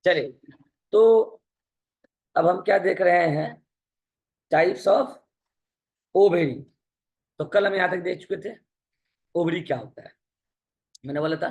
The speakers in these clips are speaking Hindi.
चलिए, तो अब हम क्या देख रहे हैं, टाइप्स ऑफ ओवेरी। तो कल हम यहाँ तक देख चुके थे ओवरी क्या होता है। मैंने बोला था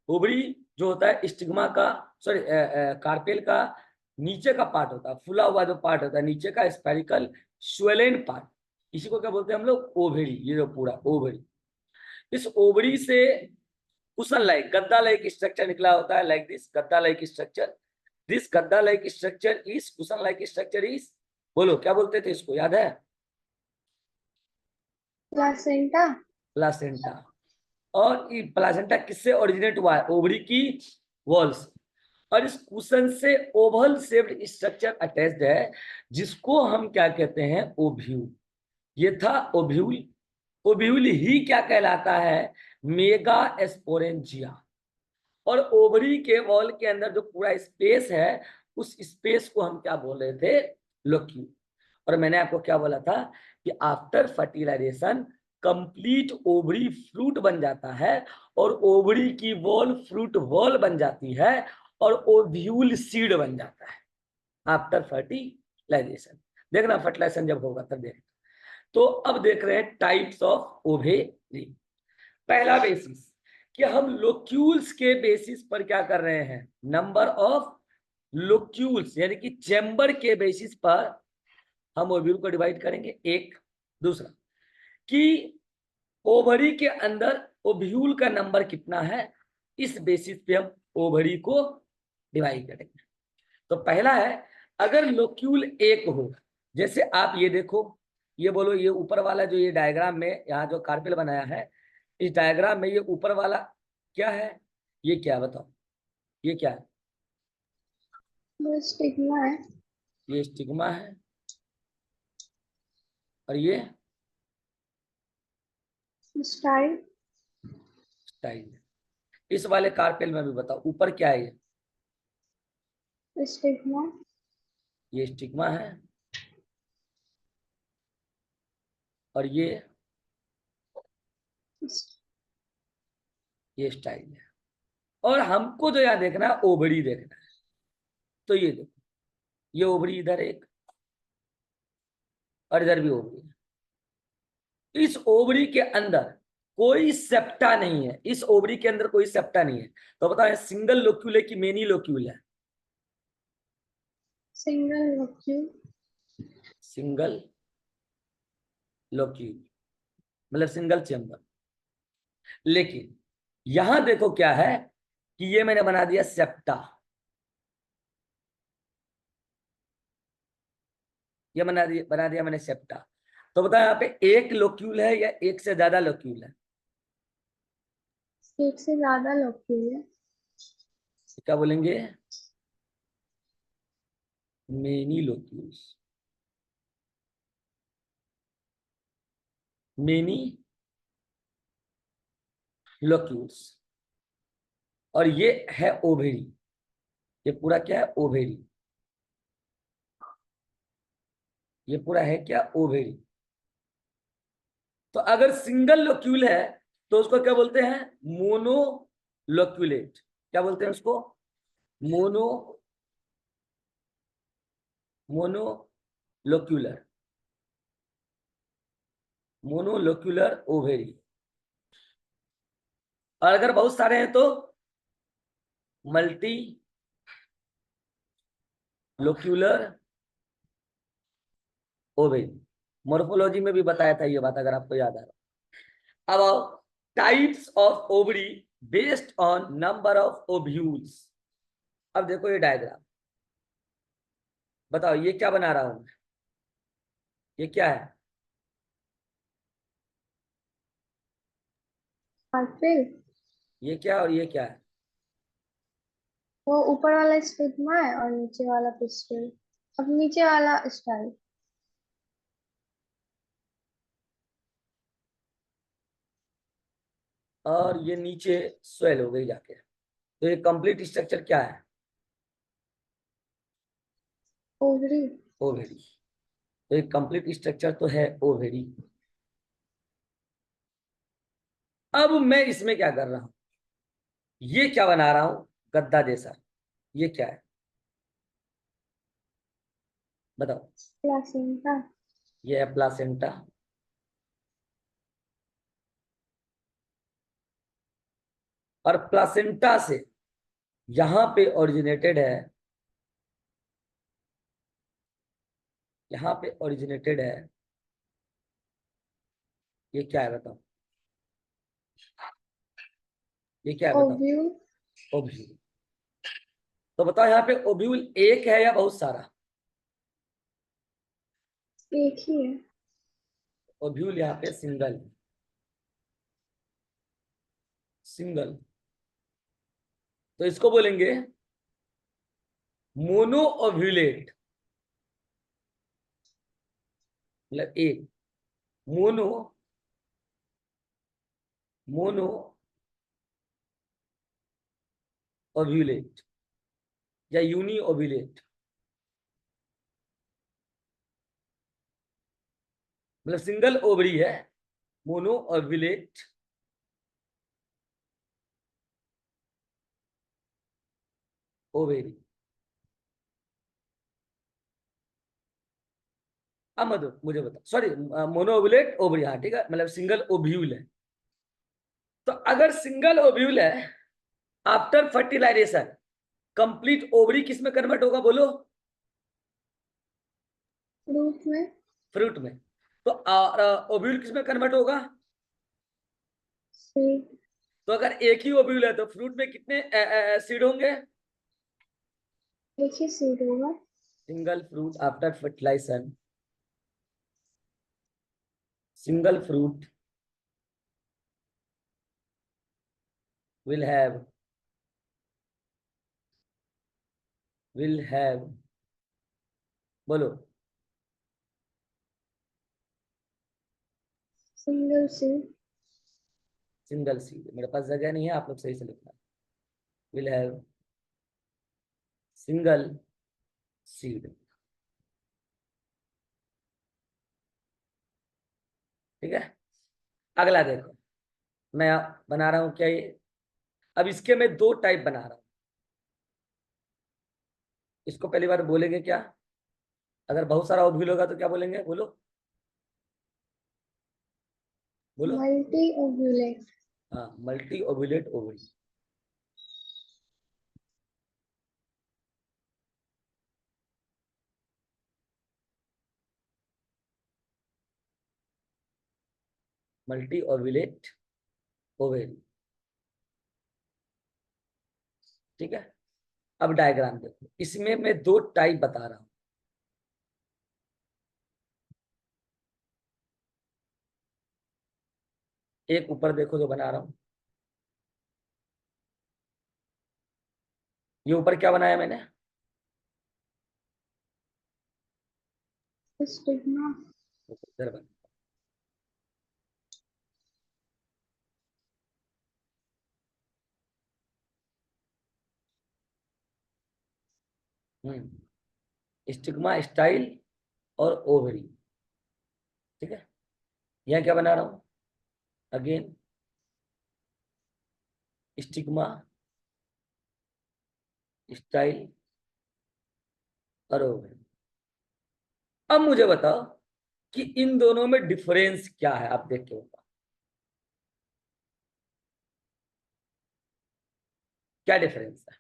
ओवरी जो होता है स्टिग्मा का, सॉरी कार्पेल का नीचे का पार्ट होता है, फुला हुआ जो पार्ट होता है नीचे का स्पेरिकल स्वेलेन पार्ट, इसी को क्या बोलते हैं हम लोग, ओवरी। ये जो पूरा ओवरी, इस ओवरी से कुशन लाइक गद्दा लाइक स्ट्रक्चर निकला होता है, लाइक दिस गद्दा लाइक स्ट्रक्चर। दिस गद्दा like structure is cushion like structure is, बोलो क्या बोलते थे इसको, याद है? प्लासेंटा। प्लासेंटा। और ये प्लासेंटा किससे ओरिजिनेट हुआ है, ओवरी की वॉल से। और इस कुशन से ओवल शेप्ड स्ट्रक्चर अटैच्ड है, जिसको हम क्या कहते हैं, ओव्यूल। ये था ओव्यूल। ओव्यूल ही क्या कहलाता है, मेगा स्पोरेंजिया। और ओवरी के वॉल के अंदर जो पूरा स्पेस है, उस स्पेस को हम क्या बोल रहे थे, लोक्यूल। और मैंने आपको क्या बोला था कि after fertilization complete ovary fruit बन जाता है, और ओवरी की वॉल फ्रूट वॉल बन जाती है, और ओव्यूल सीड बन जाता है आफ्टर फर्टिलाइजेशन। देखना फर्टिलाइजेशन जब होगा तब देखना। तो अब देख रहे हैं टाइप्स ऑफ ओवेरी। पहला बेसिस कि हम लोक्यूल्स के बेसिस पर क्या कर रहे हैं, नंबर ऑफ लोक्यूल्स यानी कि चैम्बर के बेसिस पर हम ओव्यूल को डिवाइड करेंगे। एक दूसरा कि ओवरी के अंदर ओव्यूल का नंबर कितना है, इस बेसिस पे हम ओवरी को डिवाइड करेंगे। तो पहला है, अगर लोक्यूल एक हो, जैसे आप ये देखो, ये बोलो, ये ऊपर वाला जो ये डायग्राम में यहाँ जो कार्पेल बनाया है, इस डायग्राम में ये ऊपर वाला क्या है, ये क्या है बताओ, ये क्या है? वो स्टिग्मा है। ये स्टिग्मा है। और ये स्टाइल। स्टाइल है। इस वाले कार्पेल में भी बताओ ऊपर क्या है, स्टिग्मा। ये स्टिग्मा है। और ये स्टाइल है। और हमको जो यहाँ देखना है, ओवरी देखना है। तो ये देखो, ये ओवरी इधर एक, और इधर भी ओवरी है। इस ओवरी के अंदर कोई सेप्टा नहीं है, इस ओवरी के अंदर कोई सेप्टा नहीं है। तो बताओ सिंगल लोक्यूल है कि मेनी लोक्यूल है? Single locule. सिंगल लोक्यूल मतलब सिंगल चेम्बर। लेकिन यहां देखो क्या है कि ये मैंने बना दिया सेप्टा, ये बना दिया मैंने सेप्टा। तो बताओ यहाँ पे एक लोक्यूल है या एक से ज्यादा लोक्यूल है? एक से ज्यादा लोक्यूल है। क्या बोलेंगे, मेनी लोक्यूल्स, मेनी लोक्यूल्स। और ये है ओवेरी, ये पूरा क्या है, ओवेरी। ये पूरा है क्या, ओवेरी। तो अगर सिंगल लोक्यूल है तो उसको क्या बोलते हैं, मोनो लोक्यूलेट। क्या बोलते हैं उसको, मोनो मोनोलोक्यूलर, मोनोलोक्यूलर ओवेरी। और अगर बहुत सारे हैं तो मल्टी लोक्यूलर ओवेरी। मोर्फोलॉजी में भी बताया था ये बात, अगर आपको याद आ रहा। अब आओ types of ovary based on number of ovules. अब देखो ये डायग्राम, बताओ ये क्या बना रहा हूं मैं, ये क्या है? कार्पेल। ये क्या है और ये क्या है? वो ऊपर वाला स्टिग्मा है और नीचे वाला पिस्टल। अब नीचे वाला स्टाइल। और ये नीचे स्वेल हो गई जाके। तो ये कंप्लीट स्ट्रक्चर क्या है, ओवरी। ओवेरी। तो ये कंप्लीट स्ट्रक्चर तो है ओवेरी। अब मैं इसमें क्या कर रहा हूं, ये क्या बना रहा हूं, गद्दा जैसा। ये क्या है, बताओ। प्लासेंटा। ये है प्लासेंटा। और प्लासेंटा से यहां पे ओरिजिनेटेड है, यहां पे ओरिजिनेटेड है, ये क्या है बताओ, ये क्या है बताओ। ओव्यूल। ओव्यूल। तो बताओ यहाँ पे ओव्यूल एक है या बहुत सारा। एक ही है। ओव्यूल यहाँ पे सिंगल, सिंगल। तो इसको बोलेंगे मोनो ओव्यूलेट, मतलब एक। मोनो, मोनो ओव्यूलेट या यूनी ओव्यूलेट, मतलब सिंगल ओवरी है, मोनो ओव्यूलेट ओवेरी। अब मत मुझे बताओ, सॉरी, मोनो ओव्यूलेट ओवरी, हाँ ठीक है, मतलब सिंगल ओव्यूल है। तो अगर सिंगल ओव्यूल है, आफ्टर फर्टिलाइजेशन कंप्लीट ओवरी किस में कन्वर्ट होगा बोलो। फ्रूट में। फ्रूट में। तो ओव्यूल किस में कन्वर्ट होगा। सीड। तो अगर एक ही ओव्यूल है तो फ्रूट में कितने सीड होंगे। एक ही सीड होगा। Single fruit after fertilization, single fruit will have, will have, बोलो। Single seed. सिंगल सीड, मेरे पास जगह नहीं है, आप लोग सही से लिखना। will have सिंगल सीड, ठीक है। अगला देखो, मैं बना रहा हूं क्या ये। अब इसके मैं दो टाइप बना रहा हूं। इसको पहली बार बोलेंगे क्या, अगर बहुत सारा ओव्यूल होगा तो क्या बोलेंगे बोलो, बोलो। Multi ovulate. हाँ, multi ovulate ovary. Multi ovulate ovary, ठीक है। अब डायग्राम देखो, इसमें मैं दो टाइप बता रहा हूं। एक ऊपर देखो जो बना रहा हूं, ये ऊपर क्या बनाया मैंने। स्टिग्मा। इधर बना। स्टिग्मा, स्टाइल और ओवरी, ठीक है। यहाँ क्या बना रहा हूं, अगेन स्टिग्मा, स्टाइल और ओवरी। अब मुझे बताओ कि इन दोनों में डिफरेंस क्या है, आप देख के बताओ क्या डिफरेंस है।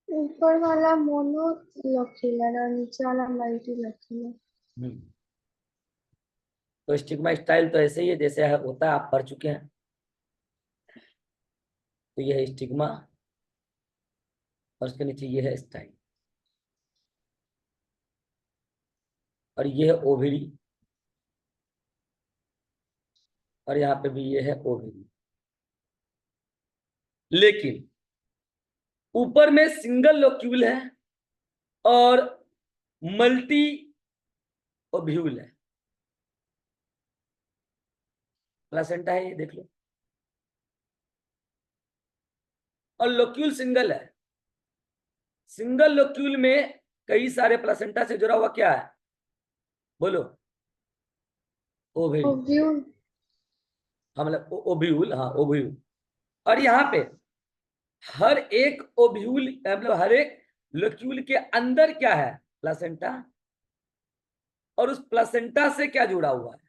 ऊपर वाला मोनोलोक्यूलर और नीचे वाला मल्टीलोक्यूलर। हम्म तो स्टिग्मा स्टाइल तो ऐसे ही है जैसे होता है, आप पढ़ चुके हैं। तो ये है स्टिग्मा और उसके नीचे ये है स्टाइल, और ये है ओवरी, और यहाँ पे भी ये है ओवरी। लेकिन ऊपर में सिंगल लोक्यूल है और मल्टी ओव्यूल है। प्लेसेंटा है ये देख लो, और लोक्यूल सिंगल है। सिंगल लोक्यूल में कई सारे प्लेसेंटा से जुड़ा हुआ क्या है बोलो, ओवरी। ओव्यूल। हाँ मतलब ओव्यूल, हाँ ओव्यूल। और यहाँ पे हर एक ओव्यूल मतलब हर एक लोक्यूल के अंदर क्या है? प्लासेंटा। और उस प्लासेंटा से क्या जुड़ा हुआ है?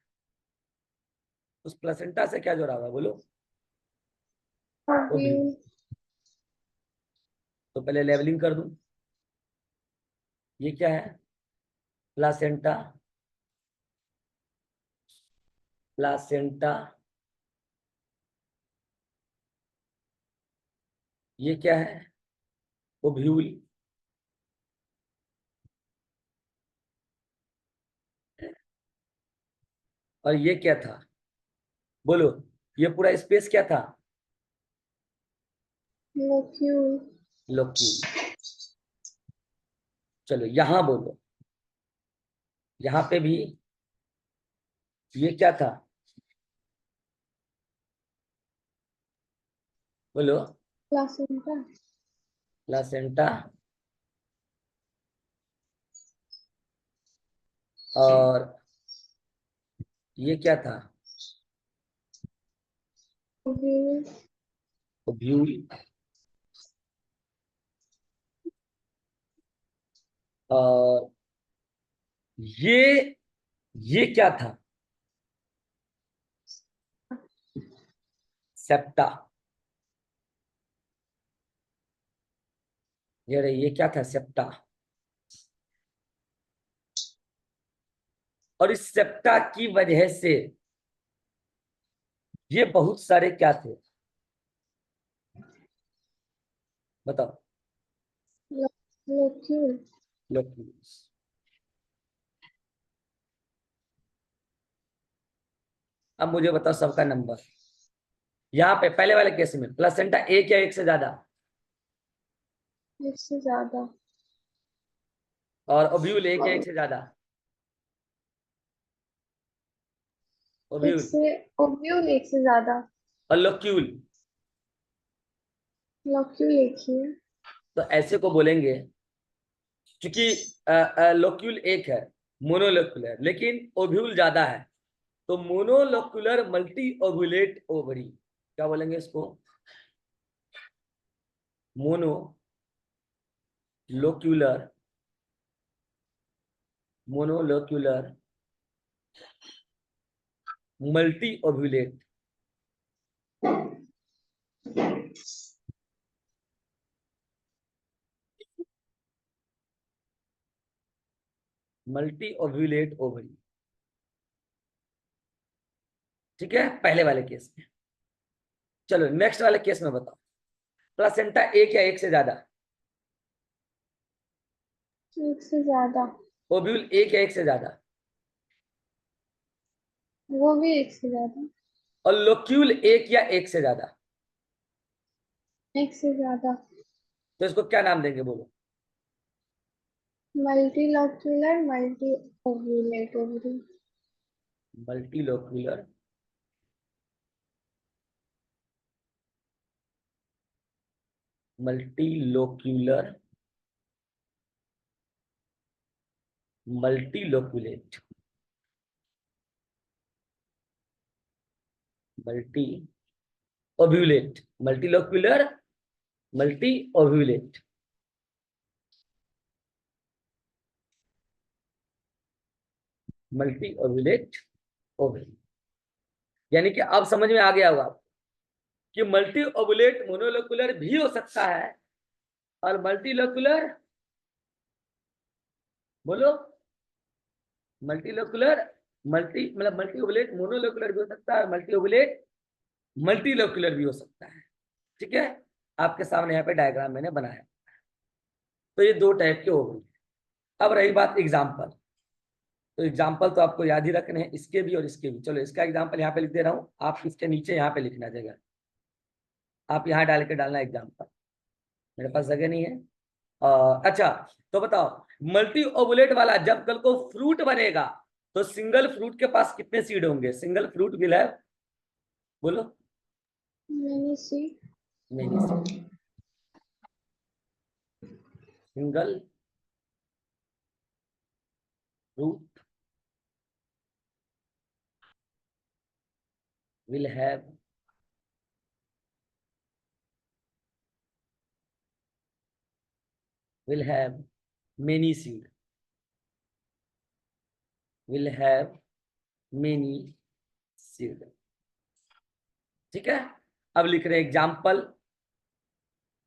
उस प्लासेंटा से क्या जुड़ा हुआ है बोलो? ओव्यूल। ओव्यूल। तो पहले लेवलिंग कर दूं। ये क्या है? प्लासेंटा। प्लासेंटा। ये क्या है? ओव्यूल। और ये क्या था बोलो? ये पूरा स्पेस क्या था? लोक्यूल। लोक्यूल। चलो यहां बोलो, यहां पे भी ये क्या था बोलो? प्लासेंटा। प्लासेंटा। और ये क्या था? ओव्यूल। ओव्यूल। और ये क्या था? सेप्टा। ये क्या था? सेप्टा। और इस सेप्टा की वजह से ये बहुत सारे क्या थे बताओ? लोक्यूल। लोक्यूल्स। अब मुझे बताओ सबका नंबर। यहाँ पे पहले वाले केस में प्लेसेंटा एक या एक से ज्यादा? एक से ज्यादा। और ओव्यूल एक या एक से ज्यादा? एक ओव्यूल। से ओव्यूल एक से ज्यादा। और लोक्यूल। लोक्यूल एक ही है। तो ऐसे को बोलेंगे, क्योंकि लोक्यूल एक है, मोनोलोक्यूलर, लेकिन ओव्यूल ज्यादा है, तो मोनोलोक्यूलर मल्टी ओव्यूलेट ओवरी। क्या बोलेंगे इसको? Monolocular. Monolocular multi ovulate. Multi ovulate ovary. ठीक है, पहले वाले केस में। चलो नेक्स्ट वाले केस में बताओ, प्लासेंटा एक या एक से ज्यादा? एक से ज्यादा। ओव्यूल एक या एक से ज्यादा? वो भी एक से ज्यादा। और लोक्यूल एक या एक से ज्यादा? एक से ज्यादा। तो इसको क्या नाम देंगे बोलो? Multilocular multi ovulate ovary. Multilocular multilocular multiloculate multi ovulate. Multilocular multi ovulate. Multi ovulate ovary. यानी कि अब समझ में आ गया होगा कि मल्टी ओवुलेट मोनोलोकुलर भी हो सकता है, और मल्टीलोकुलर बोलो? मल्टीलोकुलर मल्टी मतलब मल्टी ओवुलेट मोनोलोकुलर भी हो सकता है, मल्टी ओवुलेट मल्टीलोकुलर भी हो सकता है। ठीक है, आपके सामने यहाँ पे डायग्राम मैंने बनाया। तो ये दो टाइप के ओवुल। अब रही बात एग्जाम्पल, तो एग्जाम्पल तो आपको याद ही रखने हैं, इसके भी और इसके भी। चलो इसका एग्जाम्पल यहाँ पे लिख दे रहा हूँ, आप इसके नीचे यहाँ पे लिखना जगह, आप यहाँ डाल के डालना एग्जाम्पल। मेरे पास जगह नहीं है। अच्छा, तो बताओ, मल्टी ओवुलेट वाला जब कल को फ्रूट बनेगा, तो सिंगल फ्रूट के पास कितने सीड होंगे? सिंगल फ्रूट विल हैव बोलो? मैंने सी। नहीं seed. Single fruit will have will have many seed, will have many seed। ठीक है, अब लिख रहे हैं एग्जाम्पल।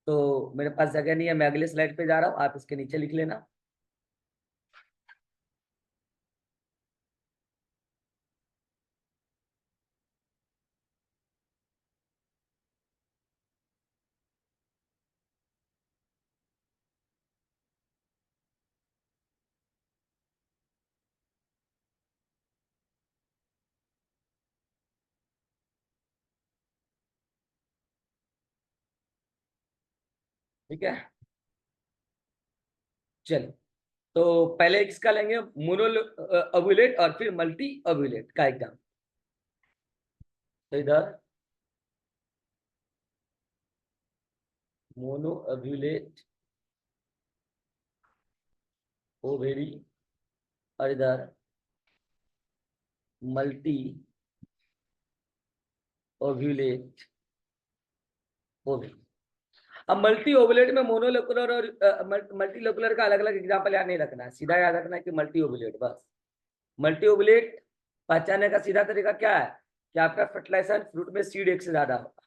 तो मेरे पास जगह नहीं है, मैं अगले स्लाइड पे जा रहा हूँ, आप इसके नीचे लिख लेना। ठीक है, चलो। तो पहले किसका लेंगे, मोनो ओव्यूलेट और फिर मल्टी ओव्यूलेट का एग्जाम। तो इधर मोनो ओव्यूलेट ओवेरी, और इधर मल्टी ओव्यूलेट ओवेरी। अब मल्टी ओवुलेट में मोनोलोकुलर और मल्टीलोकुलर का अलग अलग एग्जाम्पल याद नहीं रखना है, सीधा याद रखना है कि मल्टी ओवुलेट बस। मल्टी ओवुलेट पहचानने का सीधा तरीका क्या है कि आपका फर्टिलाइजेशन फ्रूट में सीड एक से ज्यादा होगा।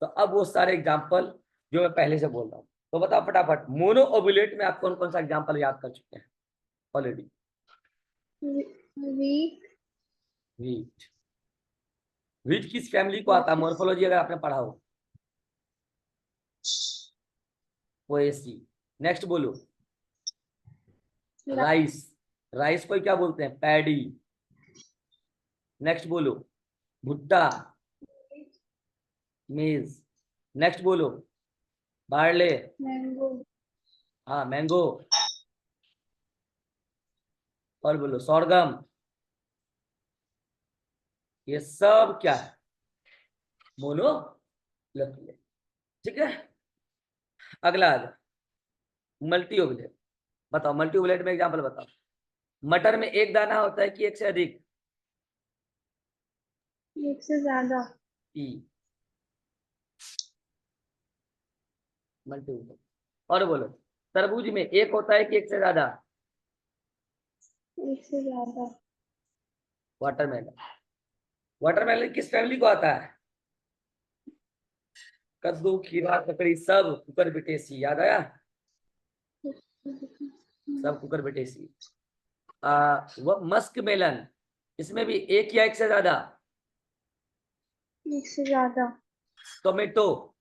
तो अब वो सारे एग्जाम्पल जो मैं पहले से बोल रहा हूँ, तो बताओ फटाफट, मोनो ओवुलेट में आप कौन कौन सा एग्जाम्पल याद कर चुके हैं ऑलरेडी। वीक, वीट, वीट किस फैमिली को आता है, मॉर्फोलॉजी अगर आपने पढ़ा हो। पोएसी। नेक्स्ट बोलो, राइस, राइस को क्या बोलते हैं, पैडी। नेक्स्ट बोलो, भुट्टा, मेज। नेक्स्ट बोलो, बार्ले, मैंगो, हाँ मैंगो। और बोलो सोरगम। ये सब क्या है, मोनो लोकुलेट। ठीक है, अगला आ जाओ, मल्टी ओवुलेट। बताओ मल्टी ओवुलेट में एग्जांपल बताओ। मटर में एक दाना होता है कि एक से अधिक, एक से ज्यादा, ई, मल्टी ओवुलेट। और बोलो, तरबूज में एक होता है कि एक से ज्यादा, एक से ज्यादा, वाटरमेलन। वाटरमेलन किस फैमिली को आता है, कद्दू, खीरा, ककड़ी, सब कुकर बिटेसी। याद आया, सब कुकर बिटेसी। वह मस्क मेलन, इसमें भी एक या एक से ज्यादा, एक से ज्यादा, टोमेटो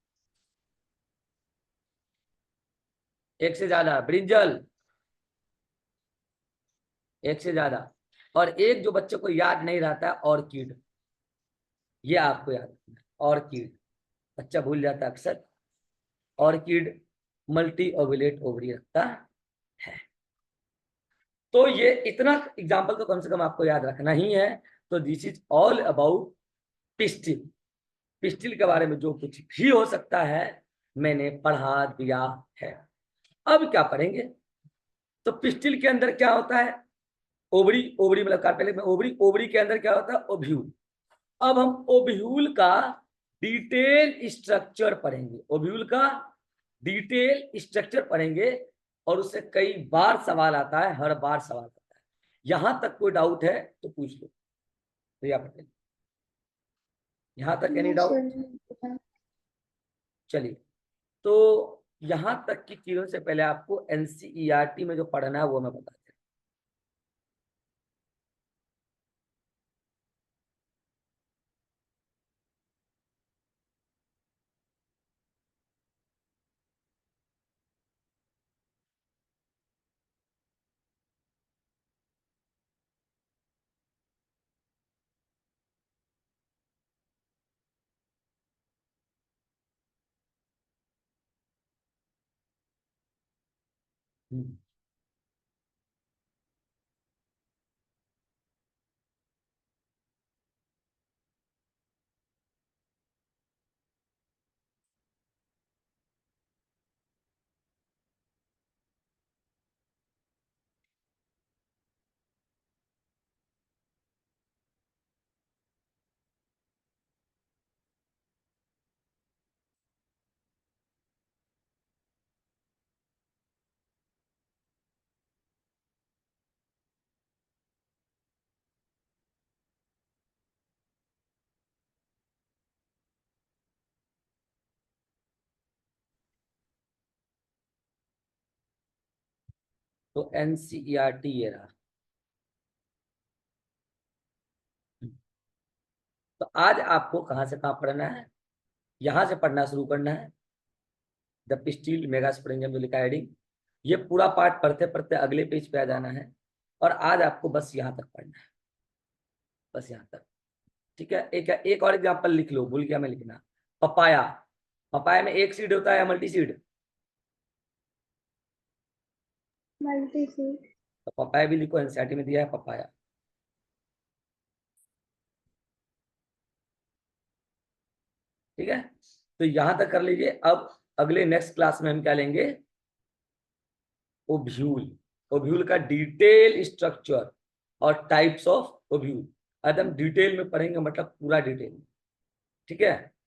एक से ज्यादा, ब्रिंजल एक से ज्यादा, और एक जो बच्चे को याद नहीं रहता है, ऑर्किड। ये आपको याद रखना है, ऑर्किड, बच्चा भूल जाता है अक्सर। ऑर्किड मल्टी ओवुलेट ओवरी रखता है। तो ये इतना एग्जाम्पल तो कम से कम आपको याद रखना ही है। तो this is all about pistil. Pistil के बारे में जो कुछ भी हो सकता है मैंने पढ़ा दिया है। अब क्या पढ़ेंगे, तो पिस्टिल के अंदर क्या होता है, ओवरी, ओवरी मतलब कार्पेलिक में ओवरी, ओवरी के अंदर क्या होता है, ओव्यूल। अब हम ओव्यूल का डिटेल स्ट्रक्चर पढ़ेंगे, ओव्यूल का डिटेल स्ट्रक्चर पढ़ेंगे। और उससे कई बार सवाल आता है, हर बार सवाल आता है। यहां तक कोई डाउट है तो पूछ लो प्रिया पटेल, यहां तक एनी मुझे डाउट। नहीं पता। चलिए, तो यहां तक की चीजों से पहले आपको एनसीईआरटी में जो पढ़ना है वो मैं बता दें। हम्म, तो एनसीईआरटी ये रहा। तो आज आपको कहाँ से कहाँ पढ़ना है, यहां से पढ़ना शुरू करना है। द पिस्टिल मेगास्पोरेंजियम जो लिखा है हेडिंग, ये पूरा पार्ट पढ़ते पढ़ते अगले पेज पे आ जाना है। और आज आपको बस यहाँ तक पढ़ना है, बस यहाँ तक। ठीक है, एक और एग्जाम्पल लिख लो, भूल गया मैं लिखना। पपाया, पपाया में एक सीड होता है या मल्टी सीड? Multi seed. तो पपाया भी लिखो, एनसीईआरटी में दिया है पपाया। ठीक है, तो यहां तक कर लीजिए। अब अगले नेक्स्ट क्लास में हम क्या लेंगे, ओव्यूल। ओव्यूल का डिटेल स्ट्रक्चर और टाइप्स ऑफ ओव्यूल एकदम डिटेल में पढ़ेंगे, मतलब पूरा डिटेल। ठीक है।